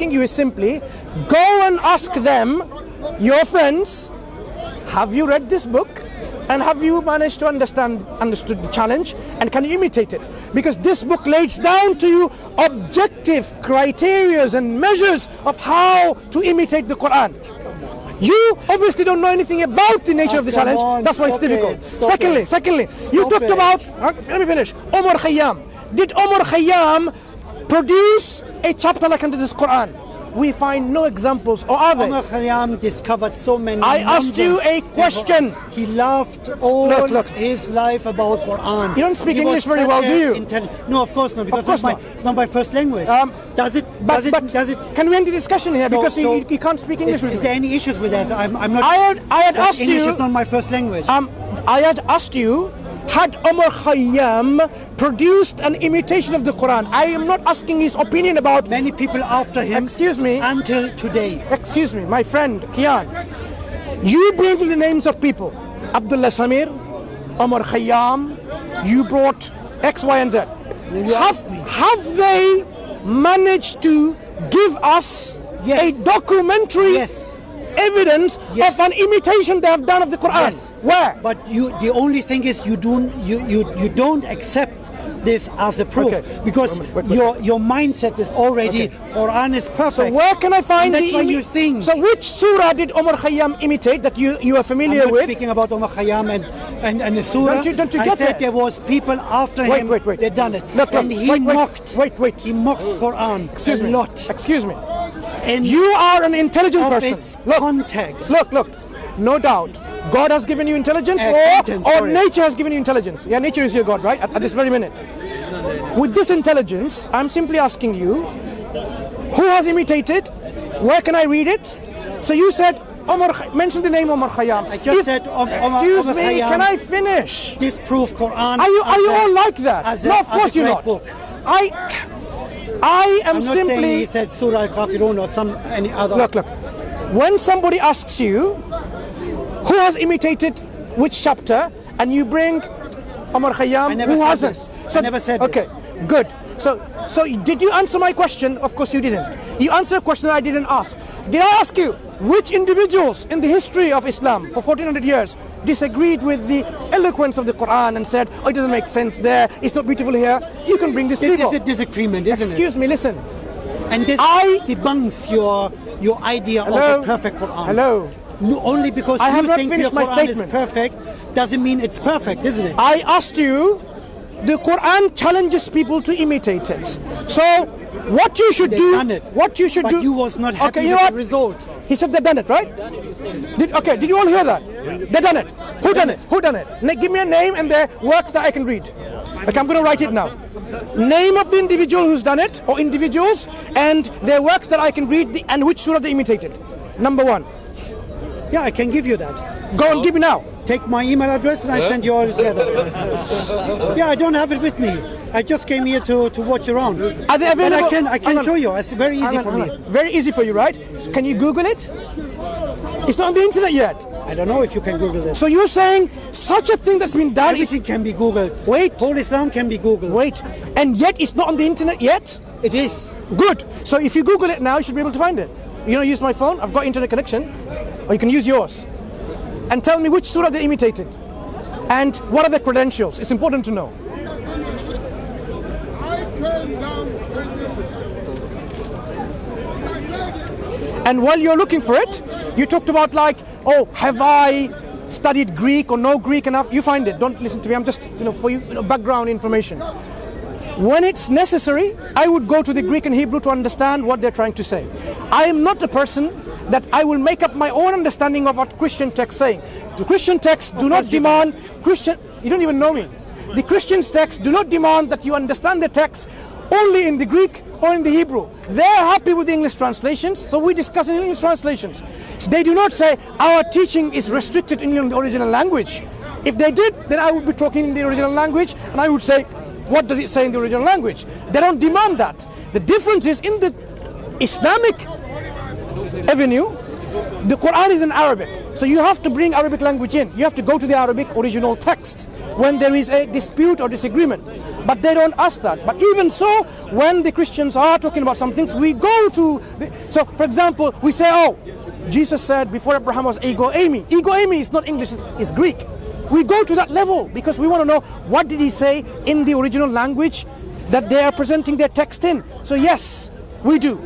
asking you is simply, go and ask them, your friends, have you read this book? And have you managed to understood the challenge? And can you imitate it? Because this book lays down to you objective criteria and measures of how to imitate the Quran. You obviously don't know anything about the nature of the challenge. That's why it's difficult. Secondly, you talked about, let me finish, Omar Khayyam. Did Omar Khayyam produce a chapter like under this Quran? We find no examples, or are they? Omar Khayyam discovered so many. I asked you a question. He laughed all his life about Quran. You don't speak English very well, do you? No, of course not, because it's not my first language. Does it? Can we end the discussion here? Because you can't speak English with me. Is there any issues with that? I'm not. I had asked you. English is not my first language. I had asked you, had Omar Khayyam produced an imitation of the Quran? I am not asking his opinion about many people after him. Excuse me. Until today. Excuse me, my friend Kian. You bring the names of people. Abdullah Samir, Omar Khayyam. You brought X, Y, and Z. Have they managed to give us a documentary evidence of an imitation they have done of the Quran? Yes. Where? But the only thing is you don't accept this as a proof, because your mindset is already Quran is perfect. So where can I find that's why you think. So which surah did Omar Khayyam imitate that you are familiar with? I'm not speaking about Omar Khayyam and the surah. Don't you I get said it? there was people after him. They done it. He mocked Quran a lot. Excuse me. And you are an intelligent person. Context. Look. No doubt, God has given you intelligence, or nature has given you intelligence. Yeah, nature is your God, right? At this very minute. With this intelligence, I'm simply asking you, who has imitated? Where can I read it? So you said, mention the name Omar Khayyam. I just said Omar Excuse me, Khayyam can I finish? Disprove Quran. Are you all like that? No, of course you're not. Book. I am I'm not simply saying he said Surah Al-Kafirun or any other. Look. When somebody asks you who has imitated which chapter, and you bring Omar Khayyam, who hasn't? I never said this. Okay, good. So did you answer my question? Of course you didn't. You answered a question I didn't ask. Did I ask you which individuals in the history of Islam for 1400 years disagreed with the eloquence of the Quran and said, it doesn't make sense there, it's not beautiful here? You can bring this people. This is a disagreement, isn't it? Excuse me, listen. And this debunks your idea of a perfect Quran. Hello. No, only because I have you not think finished your my Quran statement. is perfect doesn't mean it's perfect, isn't it? I asked you, the Quran challenges people to imitate it. So what you should do, what you should do. But you was not happy with the result. He said they done it, right? Did you all hear that? They done it. Who done it? Give me a name and their works that I can read. Okay, I'm going to write it now. Name of the individual who's done it, or individuals, and their works that I can read, and which surah they imitated. Number one. Yeah, I can give you that. Go and give me now. Take my email address and I send you all together. Yeah, I don't have it with me. I just came here to watch around. Are they available? But I can show you. It's very easy for me. Very easy for you, right? Can you Google it? It's not on the internet yet. I don't know if you can Google this. So you're saying such a thing that's been done? Everything can be Googled. Wait. Whole Islam can be Googled. Wait. And yet it's not on the internet yet? It is. Good. So if you Google it now, you should be able to find it. You know, use my phone. I've got internet connection. Or you can use yours. And tell me which surah they imitated. And what are the credentials? It's important to know. And while you're looking for it, you talked about have I studied Greek or no Greek enough? You find it. Don't listen to me. I'm just, for you, background information. When it's necessary, I would go to the Greek and Hebrew to understand what they're trying to say. I am not a person that I will make up my own understanding of what Christian texts saying. The Christian texts do not demand you don't even know me. The Christian texts do not demand that you understand the text only in the Greek or in the Hebrew. They're happy with the English translations, so we discuss in English translations. They do not say our teaching is restricted in the original language. If they did, then I would be talking in the original language and I would say, what does it say in the original language? They don't demand that. The difference is in the Islamic avenue, the Quran is in Arabic. So you have to bring Arabic language in. You have to go to the Arabic original text when there is a dispute or disagreement. But they don't ask that. But even so, when the Christians are talking about some things, we go to so for example, we say, oh, Jesus said before Abraham was ego eimi. Ego eimi is not English, it's Greek. We go to that level because we want to know what did he say in the original language that they are presenting their text in. So yes, we do.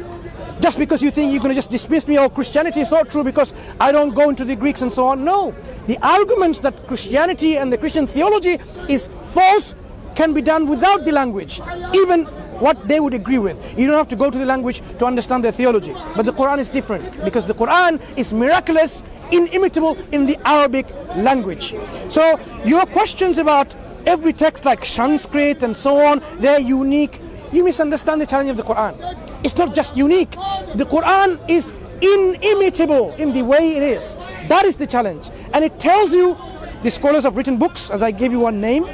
Just because you think you're going to just dismiss me, or Christianity is not true because I don't go into the Greeks and so on. No, the arguments that Christianity and the Christian theology is false can be done without the language, even what they would agree with. You don't have to go to the language to understand their theology. But the Quran is different because the Quran is miraculous, inimitable in the Arabic language. So your questions about every text like Sanskrit and so on, they're unique. You misunderstand the challenge of the Quran. It's not just unique. The Quran is inimitable in the way it is. That is the challenge. And it tells you, the scholars have written books, as I gave you one name,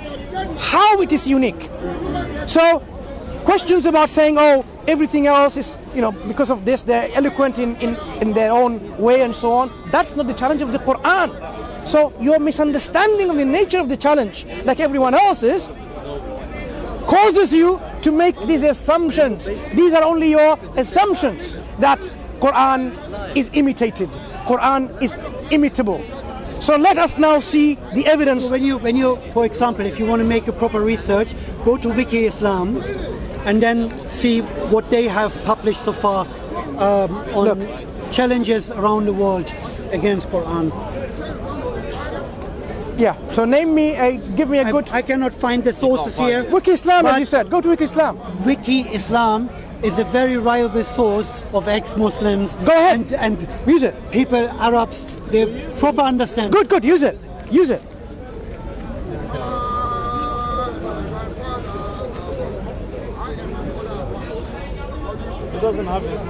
how it is unique. So questions about saying, oh, everything else is, because of this, they're eloquent in their own way and so on. That's not the challenge of the Quran. So your misunderstanding of the nature of the challenge, like everyone else is, causes you to make these assumptions. These are only your assumptions that Quran is imitated. Quran is imitable. So let us now see the evidence. So when you, for example, if you want to make a proper research, go to Wiki Islam and then see what they have published so far on challenges around the world against Quran. Yeah, so give me a good... I cannot find the sources here. Wiki Islam, as you said. Go to Wiki Islam. Wiki Islam is a very reliable source of ex-Muslims. Go ahead. And use it. People, Arabs, they proper understand. Good, use it. Use it. It doesn't have this.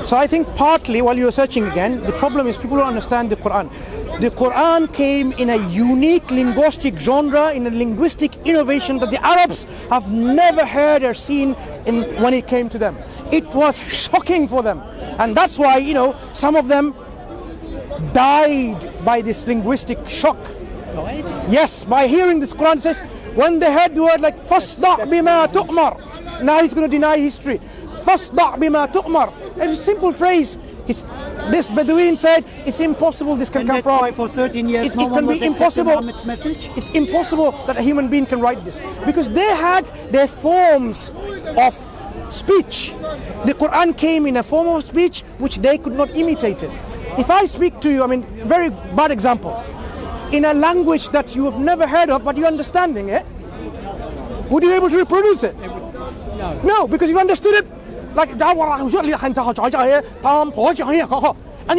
So I think partly while you're searching again, the problem is people don't understand the Quran. The Quran came in a unique linguistic genre, in a linguistic innovation that the Arabs have never heard or seen when it came to them. It was shocking for them. And that's why, some of them died by this linguistic shock. Yes, by hearing this Quran, it says, when they heard the word like فَاصْدَعْ بِمَا تُؤْمَرْ. Now he's going to deny history. فَاصْدَعْ بِمَا تُؤْمَرْ. It's a simple phrase. This Bedouin said, it's impossible this can come from. Why for 13 years it can be impossible. It's impossible that a human being can write this. Because they had their forms of speech. The Quran came in a form of speech which they could not imitate it. If I speak to you, very bad example, in a language that you have never heard of, but you're understanding it, would you be able to reproduce it? No, because you understood it like, and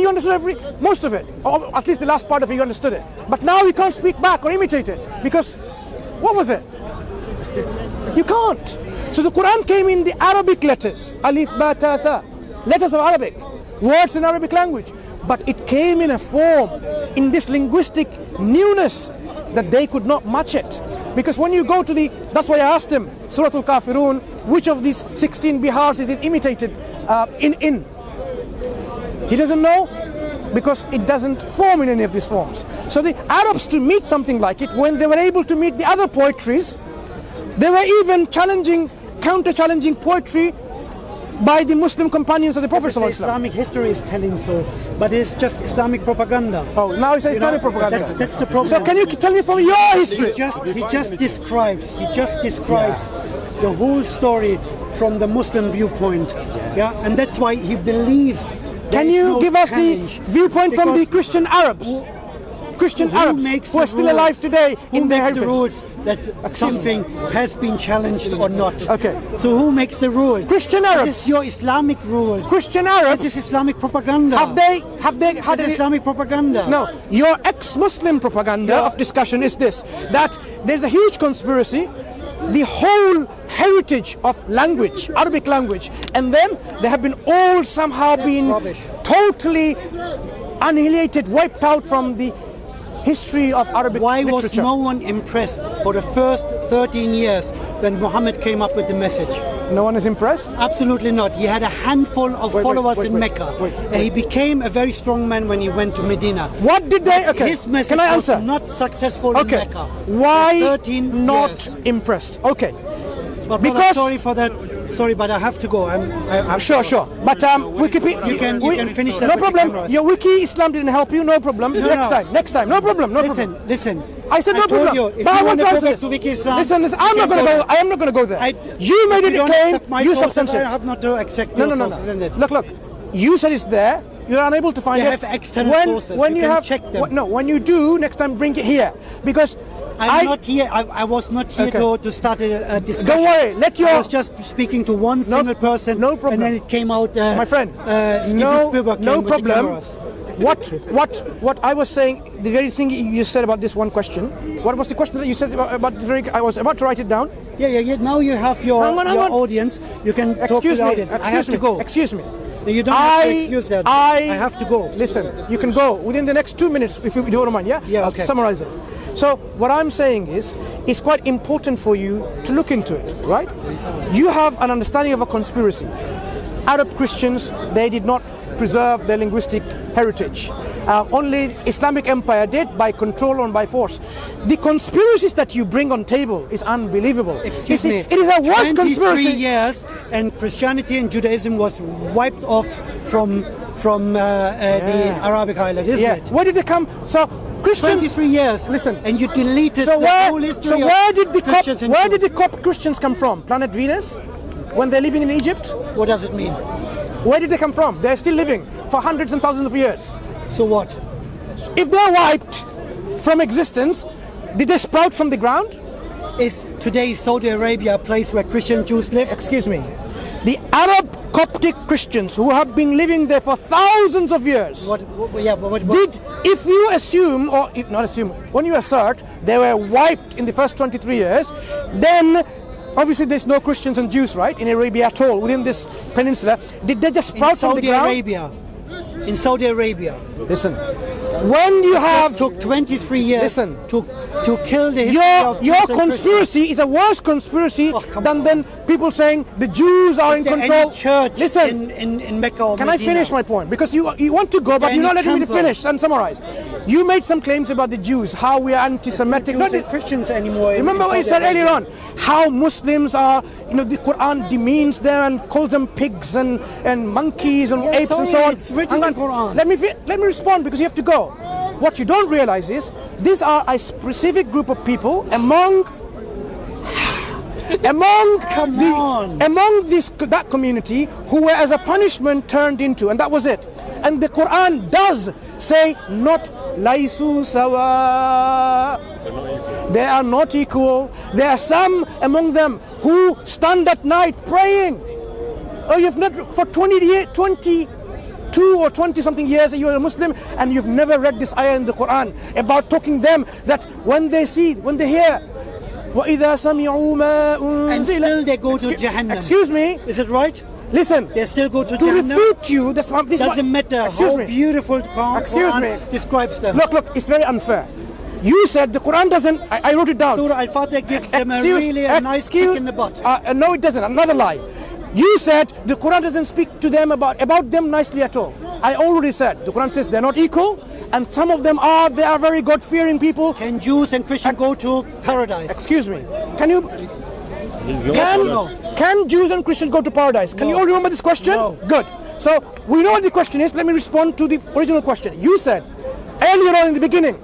you understood most of it, or at least the last part of it you understood it. But now you can't speak back or imitate it, because what was it? You can't. So the Quran came in the Arabic letters, alif, ba, ta, tha, letters of Arabic, words in Arabic language. But it came in a form, in this linguistic newness, that they could not match it. Because when you go to that's why I asked him, Surah Al-Kafirun, which of these 16 bihars is it imitated in? He doesn't know, because it doesn't form in any of these forms. So the Arabs, to meet something like it, when they were able to meet the other poetries, they were even counter-challenging poetry by the Muslim companions of the Prophet ﷺ. Islamic history is telling so, but it's just Islamic propaganda. Oh, now it's Islamic propaganda. That's the problem. So can you tell me from your history? He just describes the whole story from the Muslim viewpoint. Yeah, and that's why he believes. Can you give us the viewpoint from the Christian Arabs? Arabs who are still alive today in their heritage. The rules that something has been challenged or not. Okay. So who makes the rules? Christian Arabs. This is your Islamic rules. Christian Arabs. This is Islamic propaganda. Have they had Islamic propaganda? No. Your ex-Muslim propaganda of discussion is this: that there's a huge conspiracy. The whole heritage of language, Arabic language, and then they have been all somehow been totally annihilated, wiped out from the history of Arabic Why literature. was no one impressed for the first 13 years when Muhammad came up with the message? No one is impressed? Absolutely not. He had a handful of followers in Mecca. And he became a very strong man when he went to Medina. What did they... Okay, His message can I answer? was not successful in Mecca. Why 13 not years. impressed? Okay. But Because... sorry for that. Sorry, but I have to go. Sure. But Wikipedia... You can finish that No with the problem. cameras. Your Wiki Islam didn't help you. No problem. Next time. No problem. Listen. I said no told problem. you, if But you I want want to to go answer back this. to Wiki Islam, Listen. I'm not going to go. I am not going to go there. You made it a claim. You substantiate. I have not to accept No. your sources, isn't it? Look. You said it's there. You're unable to find You it. have external sources. When You you can have, check them. when you do, next time bring it here because I'm not here. I was not here to start a discussion. Don't worry. I was just speaking to one single person. No problem. And then it came out. My friend. Steven Spielberg No came with the problem. cameras. What I was saying, the very thing you said about this one question. What was the question that you said about the very? I was about to write it down. Yeah. Now you have your Hang on. audience. You can talk to the audience. I have to go. Excuse me. You don't have to excuse that. I have to go. Listen, you can go within the next 2 minutes if you don't mind. Yeah. Yeah. Okay. I'll summarize it. So what I'm saying is, it's quite important for you to look into it, right? You have an understanding of a conspiracy. Arab Christians, they did not preserve their linguistic heritage. Only Islamic Empire did, by control and by force. The conspiracies that you bring on table is unbelievable. Excuse me. It is a worse 23 conspiracy. years and Christianity and Judaism was wiped off from the Arabic island, isn't it? Where did they come? So Christians. 23 years. Listen. And you deleted So the whole history so of where did the Christians and where did the Jews. Coptic Christians come from? Planet Venus? When they're living in Egypt? What does it mean? Where did they come from? They're still living for hundreds and thousands of years. So what? If they're wiped from existence, did they sprout from the ground? Is today Saudi Arabia a place where Christian Jews live? Excuse me. The Arab Coptic Christians who have been living there for thousands of years. If you assume, or if not assume, when you assert they were wiped in the first 23 years, then obviously there's no Christians and Jews, right, in Arabia at all, within this peninsula. Did they just sprout from the ground? In Saudi Arabia. Listen, when you have... It took 23 years Listen, to kill the history of your Jews and conspiracy is a worse conspiracy than people saying the Jews are in control. Any church Listen, in Mecca or can Medina? I finish my point? Because you want to go, but you're not letting me to finish and summarize. You made some claims about the Jews, how we are anti-Semitic. Not Christians anymore. Remember what you said earlier on, how Muslims are, the Quran demeans them and calls them pigs and monkeys and apes and so on. It's written in the Quran. Let me respond because you have to go. What you don't realize is these are a specific group of people among that community who were as a punishment turned into, and that was it. And the Quran does say not laisu sawa. They are not equal. There are some among them who stand at night praying. Oh, you've not for 22 or 20 something years you're a Muslim and you've never read this ayah in the Quran about talking them that when they hear وَإِذَا سَمِعُوا مَا أُنزِلَ, and still they go to Jahannam. Excuse me. Is it right? Listen. They still go to to Jahannam. refute you. This doesn't matter how beautiful the Quran describes them. Look, it's very unfair. You said the Quran doesn't. I wrote it down. Surah Al-Fatih gives them a nice kick in the butt. No, it doesn't. Another lie. You said the Quran doesn't speak to them about them nicely at all. I already said the Quran says they're not equal, and some of them they are very God-fearing people. Can Jews and Christians go to paradise? Excuse me. Can Jews and Christians go to paradise? Can you all remember this question? No. Good. So we know what the question is. Let me respond to the original question. You said earlier on in the beginning,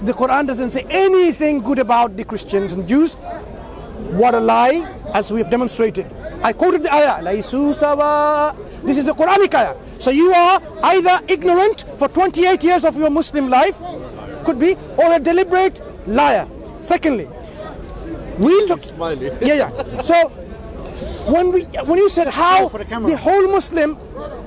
the Quran doesn't say anything good about the Christians and Jews. What a lie, as we have demonstrated. I quoted the ayah, Laisu sawa. This is the Quranic ayah. So you are either ignorant for 28 years of your Muslim life, could be, or a deliberate liar. Secondly, we took... Yeah. So when you said how the whole Muslim...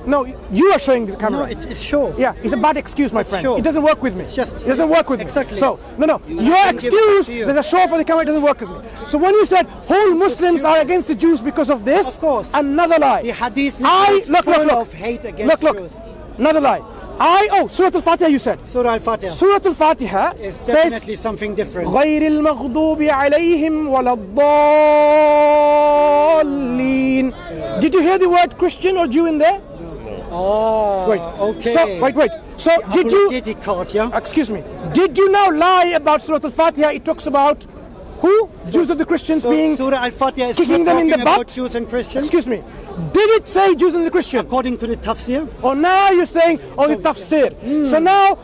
No, you are showing the camera. No, it's show. Yeah, it's a bad excuse, my friend. Show. It doesn't work with me. It doesn't work with exactly. me. So, no. Your excuse, there's a show for the camera, it doesn't work with me. So when you said whole Muslims are against the Jews because of this, of course. another lie. The hadith is full of hate against Jews. Another lie. Surah Al-Fatiha you said. Surah Al-Fatiha Surah Al-Fatiha is says definitely something different. غير المغضوب عليهم ولا الضالين. Did you hear the word Christian or Jew in there? Oh, Wait. okay. So wait. So did you? Apologetic card, yeah? Excuse me. Did you now lie about Surah Al-Fatiha? It talks about who? Jews of the Christians being Surah Al-Fatiha is kicking not them in the talking about butt? Jews and Christians. Excuse me. Did it say Jews and the Christians? According to the tafsir. Or now you're saying the tafsir. So now.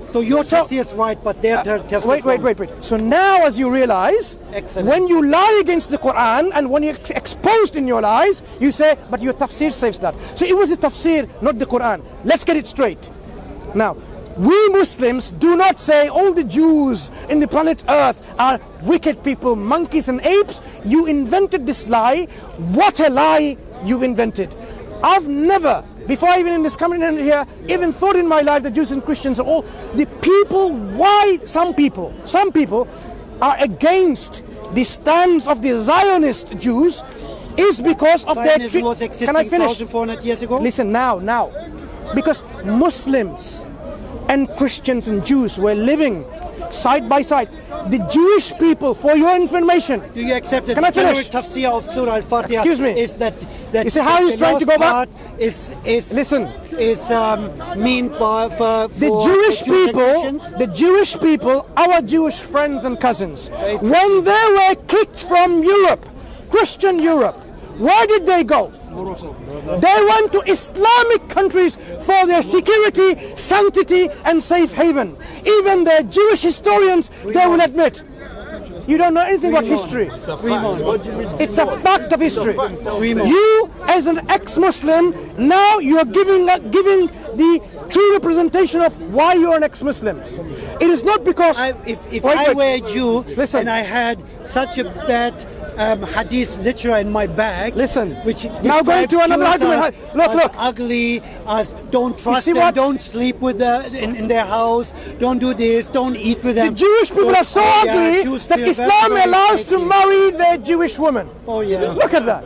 So your tafsir is right, but their tafsir is wrong. Wait. So now as you realize, Excellent. when you lie against the Quran and when you're exposed in your lies, you say, but your tafsir says that. So it was the tafsir, not the Quran. Let's get it straight. Now, we Muslims do not say all the Jews in the planet Earth are wicked people, monkeys and apes. You invented this lie. What a lie you've invented. I've never, before even in this coming here, even thought in my life that Jews and Christians are all the people. Why some people are against the stance of the Zionist Jews is because of their Zionism was existing Can I finish? 1,400 years ago? Listen now. Because Muslims and Christians and Jews were living side by side. The Jewish people, for your information. Do you accept that Can I the general finish? tafsir of Surah Al-Fatiha Excuse me. is that You see how he's the trying to last go back? part is Listen. mean for The Jewish Jews and people, Christians? our Jewish friends and cousins, when they were kicked from Europe, Christian Europe, where did they go? They went to Islamic countries for their security, sanctity and safe haven. Even the Jewish historians, they will admit. You don't know anything about history. It's a fact of history. You, as an ex-Muslim, now you are giving the true representation of why you are an ex-Muslim. It is not because if I were a Jew Listen. and I had such a bad hadith literature in my bag, which now going to another Jews argument. as Look. ugly, as don't trust see them, what? don't sleep with in their house, don't do this, don't eat with them. The Jewish people are so ugly Jews that feel Islam very allows to sexy. marry their Jewish women. Oh yeah. Look at that.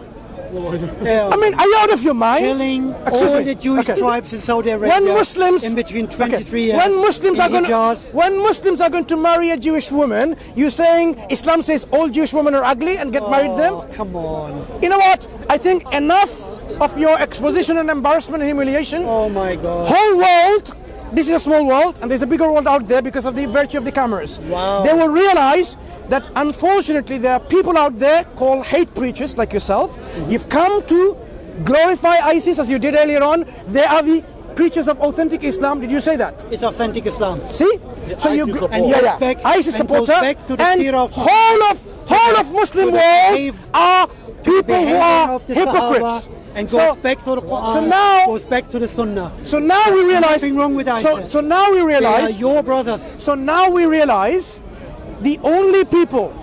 Yeah. I mean, are you out of your mind? Killing Excuse all me. the Jewish Okay. tribes in Saudi Arabia When Muslims in between 23 years. when Muslims in are going Hijaz. when Muslims are going to marry a Jewish woman, you saying Islam says all Jewish women are ugly and get married them? Oh, come on. You know what? I think enough of your exposition and embarrassment and humiliation. Oh my God. Whole world. This is a small world, and there's a bigger world out there because of the virtue of the cameras. Wow. They will realize that unfortunately there are people out there called hate preachers like yourself. You've come to glorify ISIS as you did earlier on. They are the preachers of authentic Islam. Did you say that? It's authentic Islam. See? So you ISIS supporter. And yeah, goes back- ISIS and goes supporter back to the and seerah of- whole of Muslim to the world behave- are people who Behaving are of the hypocrites. Sahaba and goes back to the Quran, so now- goes back to the Sunnah. So now we realize. nothing wrong with ISIS. So now we They are realize. your brothers. So now we realize the only people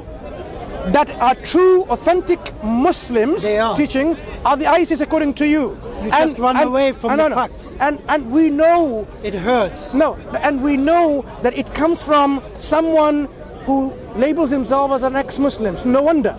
that are true, authentic Muslims They are. teaching are the ISIS according to you. You just run away from the no. facts. And we know. It hurts. No, and we know that it comes from someone who labels himself as an ex-Muslim. No wonder.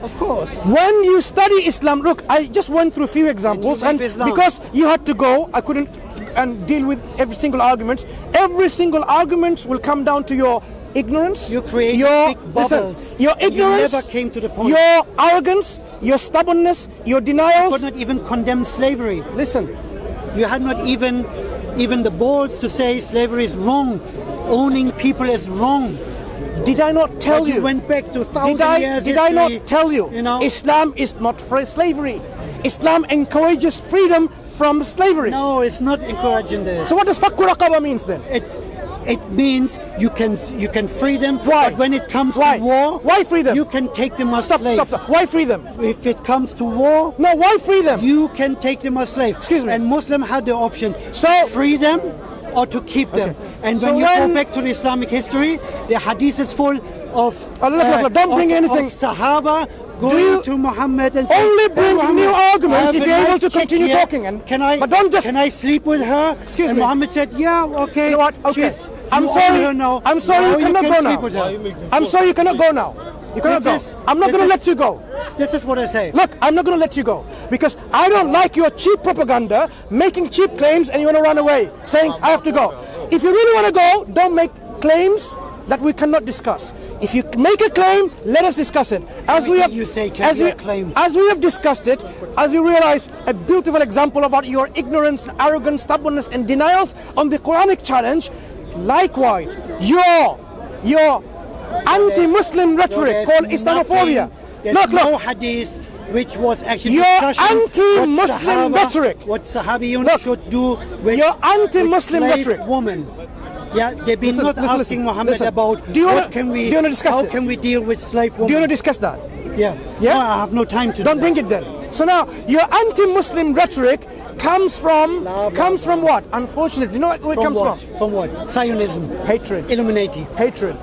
Of course. When you study Islam, look, I just went through a few examples, and leave Islam. because you had to go, I couldn't and deal with every single argument. Every single argument will come down to your ignorance. You create your big bubbles. your and you ignorance. never came to the point. Your arrogance, your stubbornness, your You denials. could not even condemn slavery. Listen, You had not even the balls to say slavery is wrong. Owning people is wrong. did I not tell But you? you went back to thousand years Did I history, not tell you? You know? Islam is not for slavery. Islam encourages freedom from slavery. No, it's not encouraging this. So what does fakku raqaba means then? It means you can free them. Why? But when it comes Why? to war, Why free them? You can take them as Stop. slaves. Why free them? If it comes to war, No, why free them? you can take them as slaves. Excuse me. And Muslim had the option So- free them or to keep them. Okay. And So when you when- go back to the Islamic history, the hadith is full of look, don't bring anything. of Sahaba you going to Muhammad and saying, only bring "Hey, Muhammad, new arguments I have if a you're able nice to chick continue here. talking and- but don't just- can I sleep with her?" Excuse and me. Muhammad said, "Yeah, okay." You know what? Okay. She's- I'm you sorry. own her now. I'm sorry you Now cannot can go sleep now. with her. I'm sorry you cannot go now. You cannot This go. is- I'm not this going to is- let you go. This is what I say. Look, I'm not going to let you go because I don't like your cheap propaganda, making cheap claims, and you want to run away, saying I have to go. If you really want to go, don't make claims that we cannot discuss. If you make a claim, let us discuss it. As we have, you say can as be we, a claim. as we have discussed it, as you realize, a beautiful example about your ignorance, arrogance, stubbornness, and denials on the Quranic challenge. Likewise, your anti-Muslim rhetoric called Islamophobia. There's Look, no look. hadith which was actually Your discussion anti-Muslim what rhetoric. What Sahabiyun Look, should do with your anti-Muslim with slave rhetoric. woman. Yeah, they've been Listen, not listen, asking listen, Muhammad listen. about Do you what wanna- can we, do you wanna discuss how this? can we deal with slave women. Do you want to discuss that? Yeah. Yeah? No, I have no time to Don't do bring that. it then. So now your anti-Muslim rhetoric comes from what? Unfortunately, you know where it comes what? from? From what? Zionism. Hatred. Illuminati. Hatred.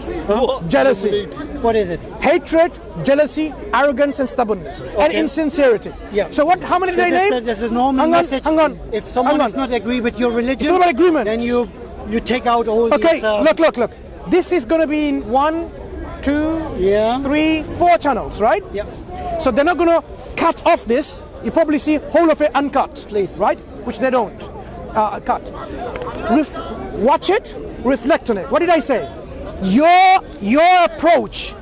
Jealousy. What is it? Hatred, jealousy, arrogance, and stubbornness, and insincerity. Yeah. So what? How many did I name? There's a normal Hang on, message. hang on, If someone hang on. does not agree with your religion, It's not about agreement. then you take out all Okay, these. look. This is going to be in 1, 2, Yeah. 3, 4 channels, right? Yeah. So they're not going to cut off this. You probably see whole of it uncut, Please. right? Which they don't cut. Watch it, reflect on it. What did I say? Your approach